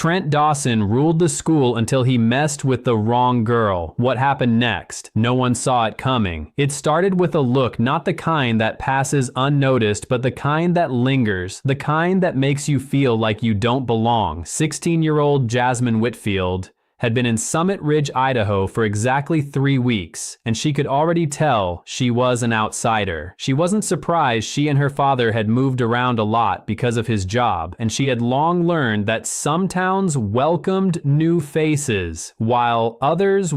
Trent Dawson ruled the school until he messed with the wrong girl. What happened next? No one saw it coming. It started with a look, not the kind that passes unnoticed, but the kind that lingers, the kind that makes you feel like you don't belong. 16-year-old Jasmine Whitfield had been in Summit Ridge, Idaho for exactly 3 weeks, and she could already tell she was an outsider. She wasn't surprised she and her father had moved around a lot because of his job, and she had long learned that some towns welcomed new faces, while others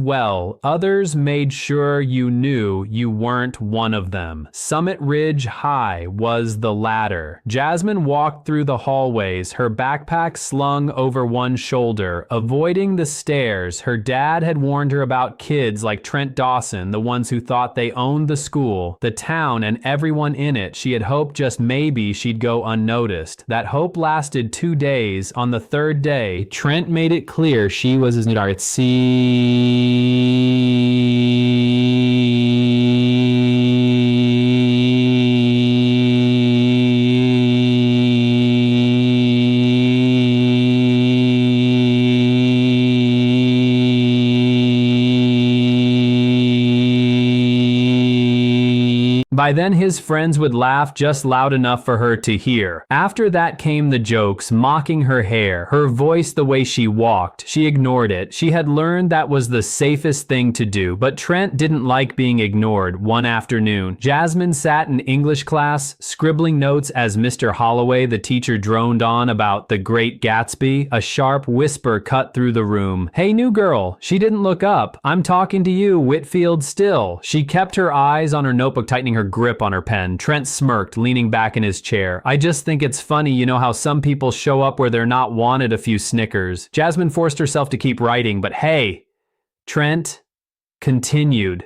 made sure you knew you weren't one of them. Summit Ridge High was the latter. Jasmine walked through the hallways, her backpack slung over one shoulder, avoiding the stairs. Her dad had warned her about kids like Trent Dawson, the ones who thought they owned the school, the town, and everyone in it. She had hoped just maybe she'd go unnoticed. That hope lasted 2 days. On the third day, Trent made it clear she was his new target. By then, his friends would laugh just loud enough for her to hear. After that came the jokes, mocking her hair, her voice, the way she walked. She ignored it. She had learned that was the safest thing to do, but Trent didn't like being ignored. One afternoon, Jasmine sat in English class, scribbling notes as Mr. Holloway, the teacher, droned on about The Great Gatsby. A sharp whisper cut through the room. "Hey, new girl." She didn't look up. "I'm talking to you, Whitfield, still." She kept her eyes on her notebook, tightening her grip on her pen. Trent smirked, leaning back in his chair. "I just think it's funny, you know how some people show up where they're not wanted." A few snickers. Jasmine forced herself to keep writing, but hey. Trent continued,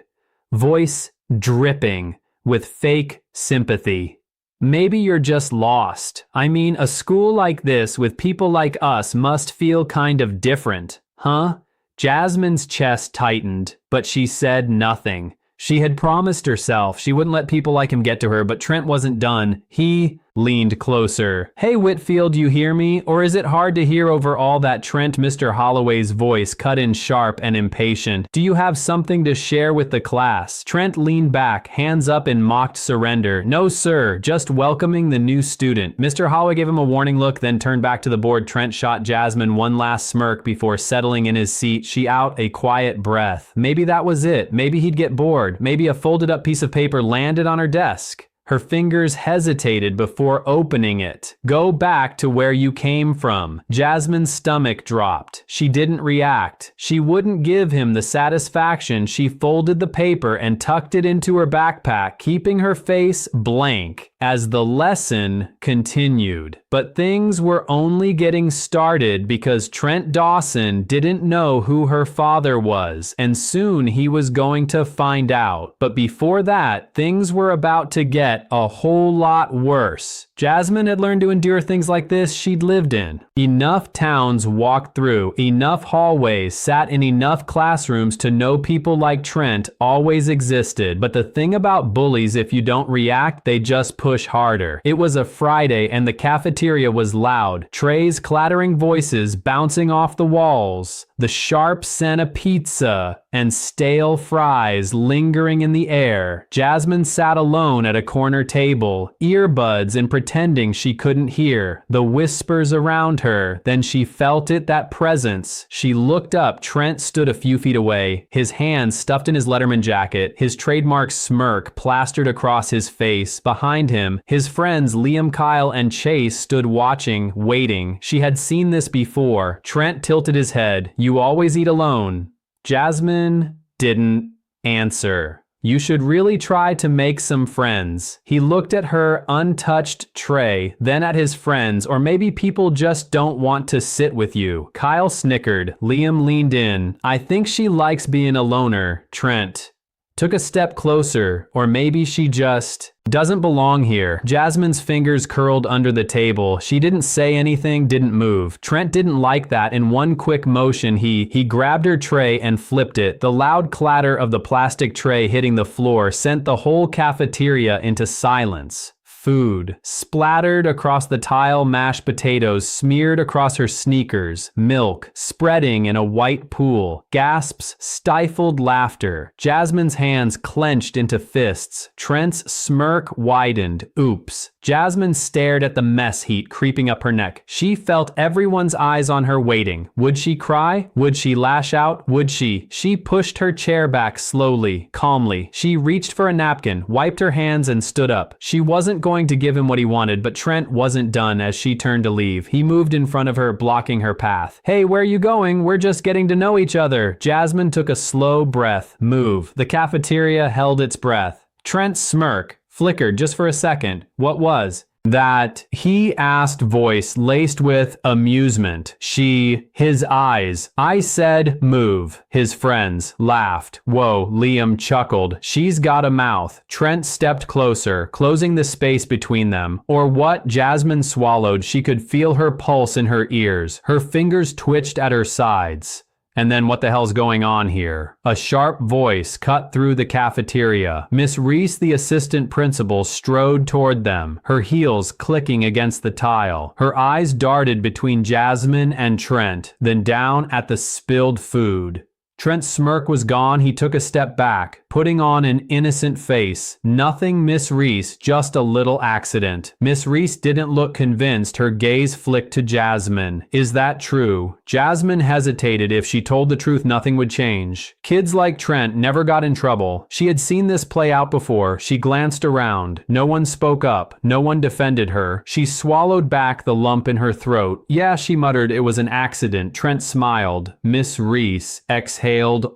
voice dripping with fake sympathy. "Maybe you're just lost. I mean, a school like this with people like us must feel kind of different, huh?" Jasmine's chest tightened, but she said nothing. She had promised herself she wouldn't let people like him get to her, but Trent wasn't done. He leaned closer. "Hey, Whitfield, you hear me? Or is it hard to hear over all that?" Trent, Mr. Holloway's voice cut in sharp and impatient. "Do you have something to share with the class?" Trent leaned back, hands up in mocked surrender. "No, sir, just welcoming the new student." Mr. Holloway gave him a warning look, then turned back to the board. Trent shot Jasmine one last smirk before settling in his seat. She out a quiet breath. Maybe that was it. Maybe he'd get bored. Maybe a folded up piece of paper landed on her desk. Her fingers hesitated before opening it. "Go back to where you came from." Jasmine's stomach dropped. She didn't react. She wouldn't give him the satisfaction. She folded the paper and tucked it into her backpack, keeping her face blank as the lesson continued. But things were only getting started because Trent Dawson didn't know who her father was, and soon he was going to find out. But before that, things were about to get a whole lot worse. Jasmine had learned to endure things like this she'd lived in. Enough towns walked through, enough hallways, sat in enough classrooms to know people like Trent always existed. But the thing about bullies, if you don't react, they just push harder. It was a Friday and the cafeteria was loud. Trays, clattering voices bouncing off the walls. The sharp scent of pizza and stale fries lingering in the air. Jasmine sat alone at a corner table, earbuds and pretending she couldn't hear the whispers around her. Then she felt it, that presence. She looked up. Trent stood a few feet away, his hands stuffed in his Letterman jacket, his trademark smirk plastered across his face. Behind him, his friends Liam, Kyle, and Chase stood watching, waiting. She had seen this before. Trent tilted his head. "You always eat alone." Jasmine didn't answer. "You should really try to make some friends." He looked at her untouched tray, then at his friends. "Or maybe people just don't want to sit with you." Kyle snickered. Liam leaned in. "I think she likes being a loner." Trent took a step closer. "Or maybe she just doesn't belong here." Jasmine's fingers curled under the table. She didn't say anything, didn't move. Trent didn't like that. In one quick motion, he grabbed her tray and flipped it. The loud clatter of the plastic tray hitting the floor sent the whole cafeteria into silence. Food. Splattered across the tile, mashed potatoes smeared across her sneakers, milk spreading in a white pool, gasps, stifled laughter. Jasmine's hands clenched into fists. Trent's smirk widened. Oops. Jasmine stared at the mess heat creeping up her neck. She felt everyone's eyes on her waiting. Would she cry? Would she lash out? Would she? She pushed her chair back slowly, calmly. She reached for a napkin, wiped her hands, and stood up. She wasn't going to give him what he wanted, but Trent wasn't done as she turned to leave. He moved in front of her, blocking her path. Hey, where are you going? We're just getting to know each other. Jasmine took a slow breath. Move. The cafeteria held its breath. Trent's smirk flickered just for a second. What was? That he asked, voice laced with amusement. His eyes. I said, move. His friends laughed. Whoa, Liam chuckled. She's got a mouth. Trent stepped closer, closing the space between them. Or what? Jasmine swallowed. She could feel her pulse in her ears. Her fingers twitched at her sides. And then what the hell's going on here? A sharp voice cut through the cafeteria. Miss Reese, the assistant principal, strode toward them, her heels clicking against the tile. Her eyes darted between Jasmine and Trent, then down at the spilled food. Trent's smirk was gone. He took a step back, putting on an innocent face. Nothing, Miss Reese, just a little accident. Miss Reese didn't look convinced. Her gaze flicked to Jasmine. Is that true? Jasmine hesitated. If she told the truth, nothing would change. Kids like Trent never got in trouble. She had seen this play out before. She glanced around. No one spoke up. No one defended her. She swallowed back the lump in her throat. Yeah, she muttered, it was an accident. Trent smiled. Miss Reese exhaled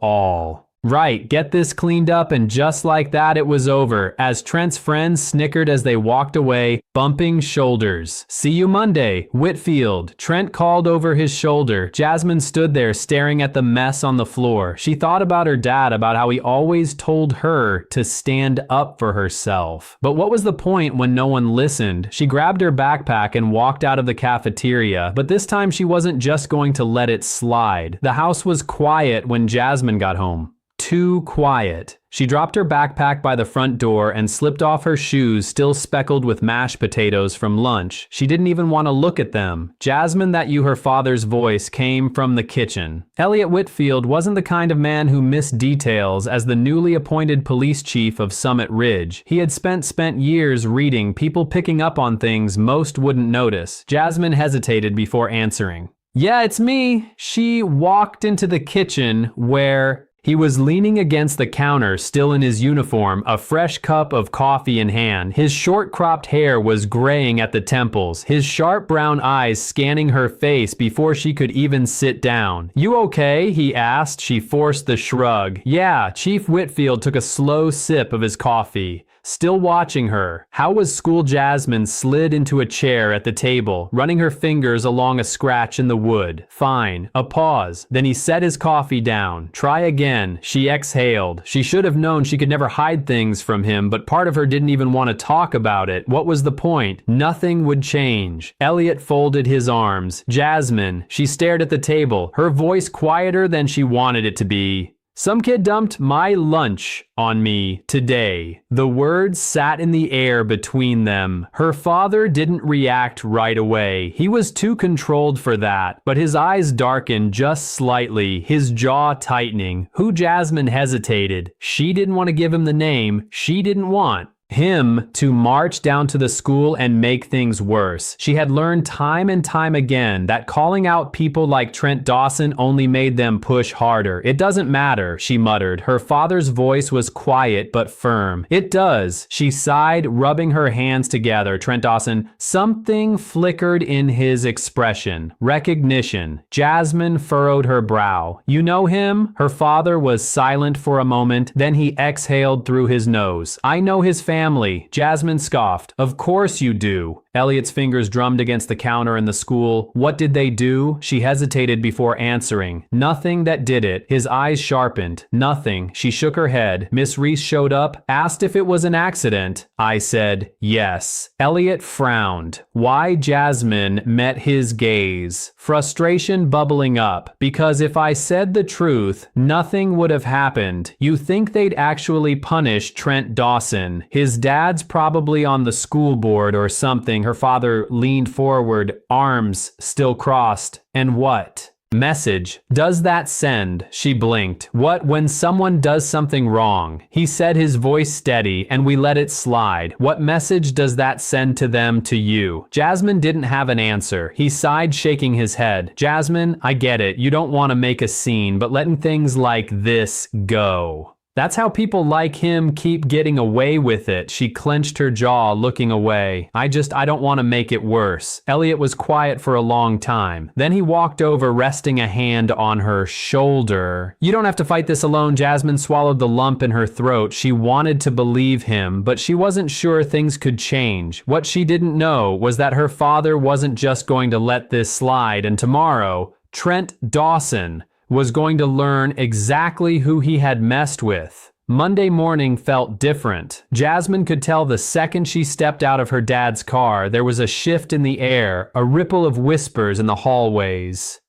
all. Right, get this cleaned up, and just like that it was over, as Trent's friends snickered as they walked away, bumping shoulders. See you Monday, Whitfield. Trent called over his shoulder. Jasmine stood there staring at the mess on the floor. She thought about her dad, about how he always told her to stand up for herself. But what was the point when no one listened? She grabbed her backpack and walked out of the cafeteria, but this time she wasn't just going to let it slide. The house was quiet when Jasmine got home. Too quiet. She dropped her backpack by the front door and slipped off her shoes, still speckled with mashed potatoes from lunch. She didn't even want to look at them. Jasmine, that you, her father's voice came from the kitchen. Elliot Whitfield wasn't the kind of man who missed details. As the newly appointed police chief of Summit Ridge, he had spent years reading, people picking up on things most wouldn't notice. Jasmine hesitated before answering. Yeah, it's me. She walked into the kitchen where he was leaning against the counter, still in his uniform, a fresh cup of coffee in hand. His short-cropped hair was graying at the temples, his sharp brown eyes scanning her face before she could even sit down. You okay? He asked. She forced the shrug. Yeah, Chief Whitfield took a slow sip of his coffee. Still watching her. How was school? Jasmine slid into a chair at the table, running her fingers along a scratch in the wood. Fine. A pause. Then he set his coffee down. Try again. She exhaled. She should have known she could never hide things from him, but part of her didn't even want to talk about it. What was the point? Nothing would change. Elliot folded his arms. Jasmine. She stared at the table, her voice quieter than she wanted it to be. Some kid dumped my lunch on me today. The words sat in the air between them. Her father didn't react right away. He was too controlled for that, but his eyes darkened just slightly, his jaw tightening. Who? Jasmine hesitated. She didn't want to give him the name. She didn't want him to march down to the school and make things worse. She had learned time and time again that calling out people like Trent Dawson only made them push harder. It doesn't matter, she muttered. Her father's voice was quiet but firm. It does. She sighed, rubbing her hands together. Trent Dawson. Something flickered in his expression. Recognition. Jasmine furrowed her brow. You know him? Her father was silent for a moment, then he exhaled through his nose. I know his family. Jasmine scoffed. Of course you do. Elliot's fingers drummed against the counter in the school. What did they do? She hesitated before answering. Nothing that did it. His eyes sharpened. Nothing. She shook her head. Miss Reese showed up, asked if it was an accident. I said yes. Elliot frowned. Why Jasmine met his gaze. Frustration bubbling up. Because if I said the truth, nothing would have happened. You think they'd actually punish Trent Dawson. His dad's probably on the school board or something. Her father leaned forward, arms still crossed. And what? Message. Does that send? She blinked. What when someone does something wrong? He said, his voice steady, and we let it slide. What message does that send to them, to you? Jasmine didn't have an answer. He sighed, shaking his head. Jasmine, I get it. You don't want to make a scene, but letting things like this go. That's how people like him keep getting away with it. She clenched her jaw, looking away. I don't want to make it worse. Elliot was quiet for a long time. Then he walked over, resting a hand on her shoulder. You don't have to fight this alone. Jasmine swallowed the lump in her throat. She wanted to believe him, but she wasn't sure things could change. What she didn't know was that her father wasn't just going to let this slide, and tomorrow, Trent Dawson was going to learn exactly who he had messed with. Monday morning felt different. Jasmine could tell the second she stepped out of her dad's car, there was a shift in the air, a ripple of whispers in the hallways.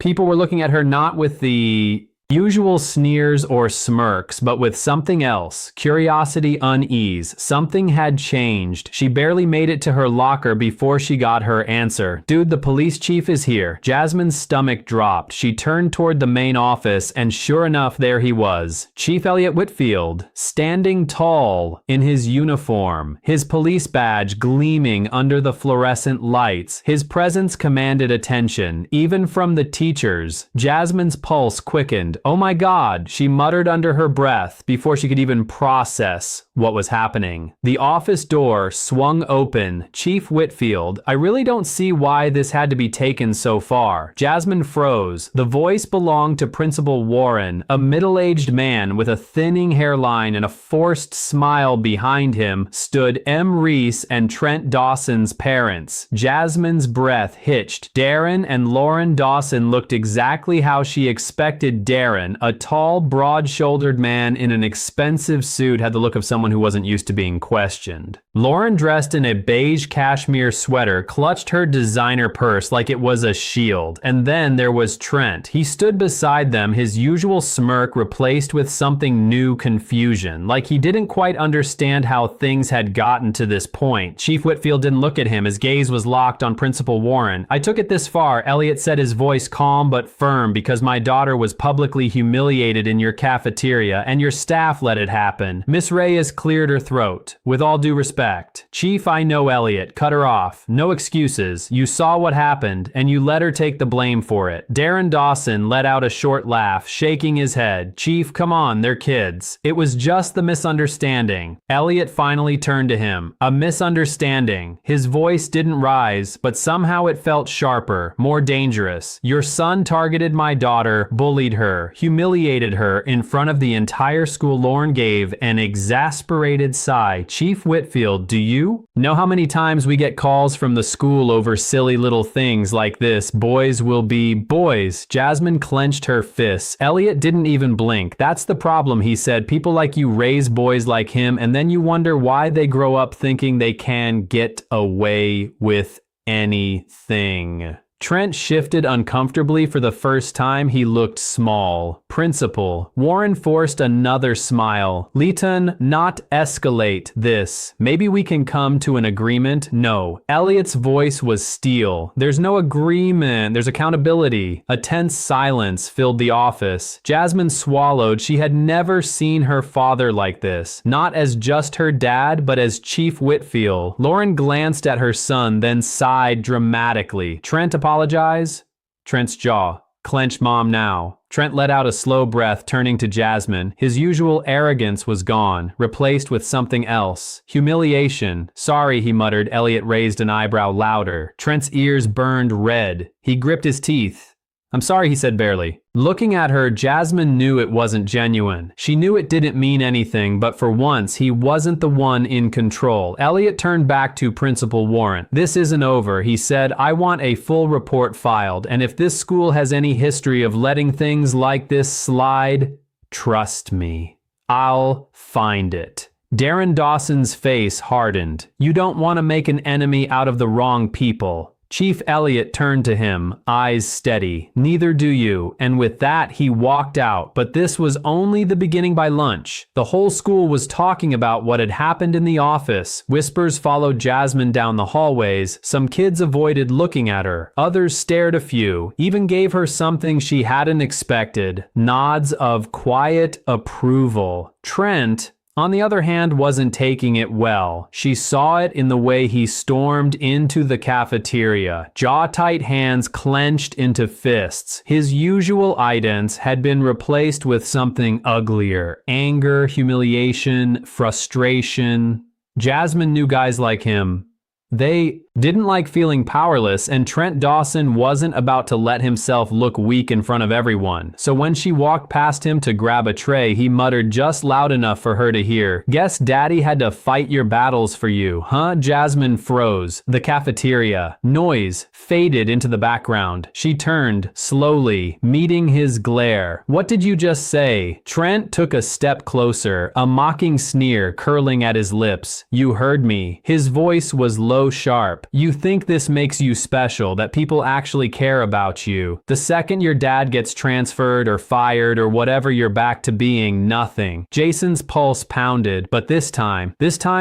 People were looking at her not with the usual sneers or smirks, but with something else. Curiosity, unease. Something had changed. She barely made it to her locker before she got her answer. Dude, the police chief is here. Jasmine's stomach dropped. She turned toward the main office, and sure enough, there he was. Chief Elliot Whitfield, standing tall in his uniform, his police badge gleaming under the fluorescent lights. His presence commanded attention, even from the teachers. Jasmine's pulse quickened. Oh my God, she muttered under her breath before she could even process what was happening. The office door swung open. Chief Whitfield, I really don't see why this had to be taken so far. Jasmine froze. The voice belonged to Principal Warren, a middle-aged man with a thinning hairline and a forced smile behind him stood M. Reese and Trent Dawson's parents. Jasmine's breath hitched. Darren and Lauren Dawson looked exactly how she expected Darren. A tall, broad-shouldered man in an expensive suit, had the look of someone who wasn't used to being questioned. Lauren, dressed in a beige cashmere sweater, clutched her designer purse like it was a shield. And then there was Trent. He stood beside them, his usual smirk replaced with something new, confusion, like he didn't quite understand how things had gotten to this point. Chief Whitfield didn't look at him. His gaze was locked on Principal Warren. I took it this far, Elliot said, his voice calm but firm, because my daughter was publicly humiliated in your cafeteria, and your staff let it happen. Miss Reyes cleared her throat. With all due respect. Chief, I know Elliot. Cut her off. No excuses. You saw what happened, and you let her take the blame for it. Darren Dawson let out a short laugh, shaking his head. Chief, come on, they're kids. It was just the misunderstanding. Elliot finally turned to him. A misunderstanding. His voice didn't rise, but somehow it felt sharper, more dangerous. Your son targeted my daughter, bullied her, humiliated her in front of the entire school. Lauren gave an exasperated sigh. Chief Whitfield, do you know how many times we get calls from the school over silly little things like this? Boys will be boys. Jasmine clenched her fists. Elliot didn't even blink. That's the problem, he said. People like you raise boys like him, and then you wonder why they grow up thinking they can get away with anything. Trent shifted uncomfortably for the first time. He looked small. Principal. Warren forced another smile. Leighton, not escalate this. Maybe we can come to an agreement? No. Elliot's voice was steel. There's no agreement. There's accountability. A tense silence filled the office. Jasmine swallowed. She had never seen her father like this. Not as just her dad, but as Chief Whitfield. Lauren glanced at her son, then sighed dramatically. Trent apologize? Trent's jaw clenched. Mom now. Trent let out a slow breath, turning to Jasmine. His usual arrogance was gone, replaced with something else. Humiliation. Sorry, he muttered. Elliot raised an eyebrow louder. Trent's ears burned red. He gripped his teeth. I'm sorry, he said barely. Looking at her, Jasmine knew it wasn't genuine. She knew it didn't mean anything, but for once, he wasn't the one in control. Elliot turned back to Principal Warren. This isn't over, he said. I want a full report filed, and if this school has any history of letting things like this slide, trust me, I'll find it. Darren Dawson's face hardened. You don't want to make an enemy out of the wrong people. Chief Elliot turned to him, eyes steady. Neither do you. And with that, he walked out. But this was only the beginning by lunch. The whole school was talking about what had happened in the office. Whispers followed Jasmine down the hallways. Some kids avoided looking at her. Others stared a few, even gave her something she hadn't expected. Nods of quiet approval. Trent, on the other hand, wasn't taking it well. She saw it in the way he stormed into the cafeteria, jaw-tight hands clenched into fists. His usual idents had been replaced with something uglier: anger, humiliation, frustration. Jasmine knew guys like him. They didn't like feeling powerless, and Trent Dawson wasn't about to let himself look weak in front of everyone. So when she walked past him to grab a tray, he muttered just loud enough for her to hear, "Guess Daddy had to fight your battles for you, huh?" Jasmine froze. The cafeteria. Noise faded into the background. She turned, slowly, meeting his glare. "What did you just say?" Trent took a step closer, a mocking sneer curling at his lips. "You heard me." His voice was low, sharp. "You think this makes you special, that people actually care about you. The second your dad gets transferred or fired or whatever, you're back to being nothing." Jason's pulse pounded, but this time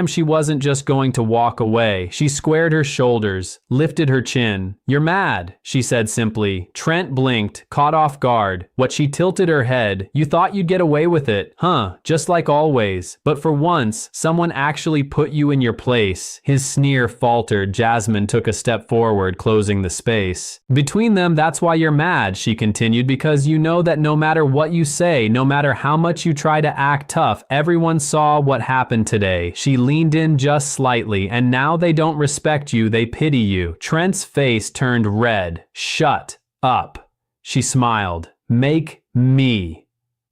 she wasn't just going to walk away. She squared her shoulders, lifted her chin. "You're mad," she said simply. Trent blinked, caught off guard. What she tilted her head. "You thought you'd get away with it, huh? Just like always. But for once, someone actually put you in your place." His sneer faltered. Jasmine took a step forward, closing the space. "Between them, that's why you're mad," she continued, "because you know that no matter what you say, no matter how much you try to act tough, everyone saw what happened today." She leaned in just slightly, "and now they don't respect you, they pity you." Trent's face turned red. "Shut up." She smiled. "Make me."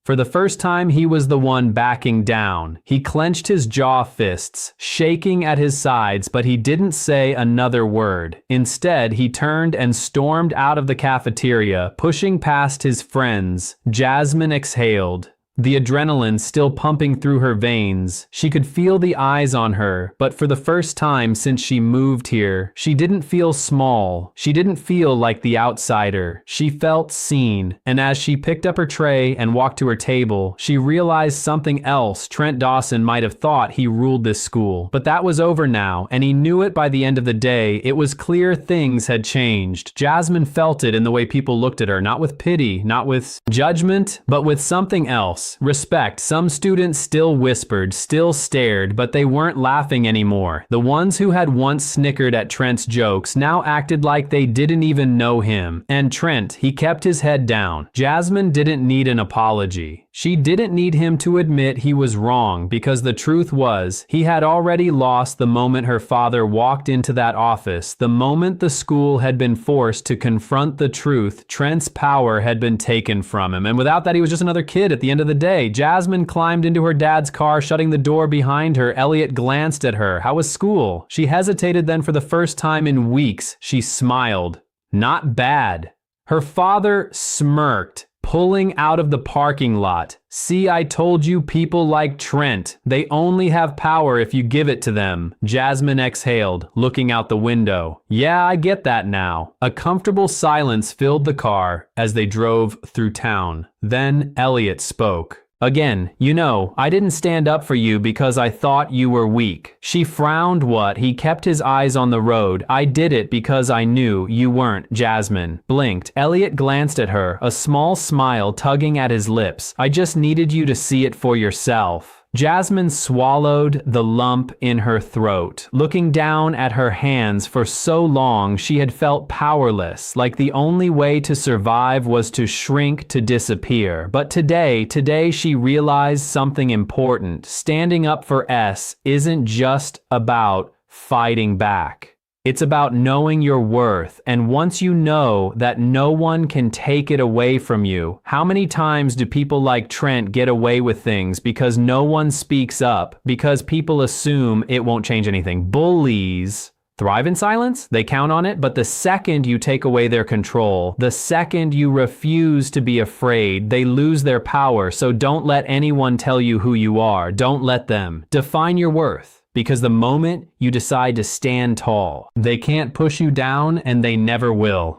For the first time, he was the one backing down. He clenched his jaw fists, shaking at his sides, but he didn't say another word. Instead, he turned and stormed out of the cafeteria, pushing past his friends. Jasmine exhaled. The adrenaline still pumping through her veins. She could feel the eyes on her, but for the first time since she moved here, she didn't feel small. She didn't feel like the outsider. She felt seen. And as she picked up her tray and walked to her table, she realized something else. Trent Dawson might have thought he ruled this school, but that was over now, and he knew it by the end of the day. It was clear things had changed. Jasmine felt it in the way people looked at her, not with pity, not with judgment, but with something else. Respect. Some students still whispered, still stared, but they weren't laughing anymore. The ones who had once snickered at Trent's jokes now acted like they didn't even know him. And Trent, he kept his head down. Jasmine didn't need an apology. She didn't need him to admit he was wrong, because the truth was, he had already lost the moment her father walked into that office. The moment the school had been forced to confront the truth, Trent's power had been taken from him. And without that, he was just another kid at the end of the day. Jasmine climbed into her dad's car, shutting the door behind her. Elliot glanced at her. How was school? She hesitated, then for the first time in weeks, she smiled. Not bad. Her father smirked, pulling out of the parking lot. "See, I told you, people like Trent. They only have power if you give it to them." Jasmine exhaled, looking out the window. "Yeah, I get that now." A comfortable silence filled the car as they drove through town. Then Elliot spoke. "Again, you know, I didn't stand up for you because I thought you were weak." She frowned. "What?" He kept his eyes on the road. "I did it because I knew you weren't." Jasmine blinked. Elliot glanced at her, a small smile tugging at his lips. "I just needed you to see it for yourself." Jasmine swallowed the lump in her throat. Looking down at her hands for so long, she had felt powerless, like the only way to survive was to shrink, to disappear. But today she realized something important. Standing up for S isn't just about fighting back. It's about knowing your worth, and once you know that no one can take it away from you, how many times do people like Trent get away with things because no one speaks up, because people assume it won't change anything? Bullies thrive in silence, they count on it, but the second you take away their control, the second you refuse to be afraid, they lose their power. So don't let anyone tell you who you are. Don't let them define your worth. Because the moment you decide to stand tall, they can't push you down and they never will.